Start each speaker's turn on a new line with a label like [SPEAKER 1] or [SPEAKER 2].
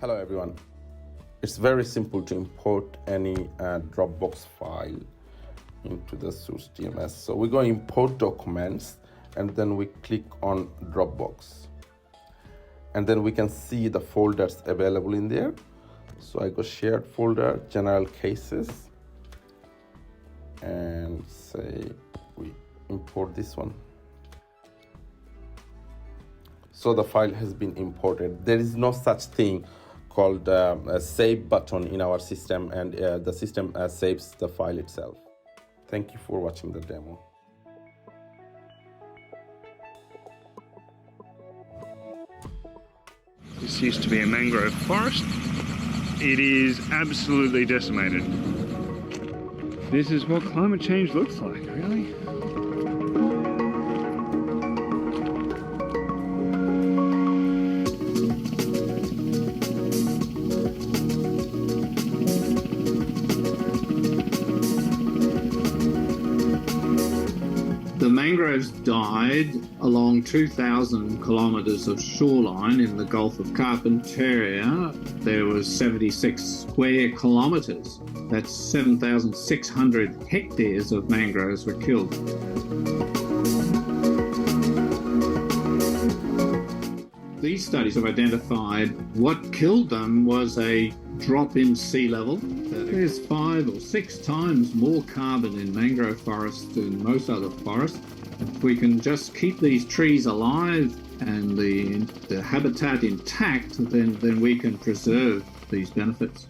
[SPEAKER 1] Hello everyone. It's very simple to import any Dropbox file into the source DMS. So we go import documents and then we click on Dropbox. And then we can see the folders available in there. So I go shared folder, general cases, and say we import this one. So the file has been imported. There is no such thing called a save button in our system, and the system saves the file itself. Thank you for watching the demo.
[SPEAKER 2] This used to be a mangrove forest. It is absolutely decimated. This is what climate change looks like, really?
[SPEAKER 3] The mangroves died along 2,000 kilometres of shoreline in the Gulf of Carpentaria. There was 76 square kilometres. That's 7,600 hectares of mangroves were killed. These studies have identified what killed them was a drop in sea level. There's 5 or 6 times more carbon in mangrove forests than most other forests. If we can just keep these trees alive and the habitat intact, then we can preserve these benefits.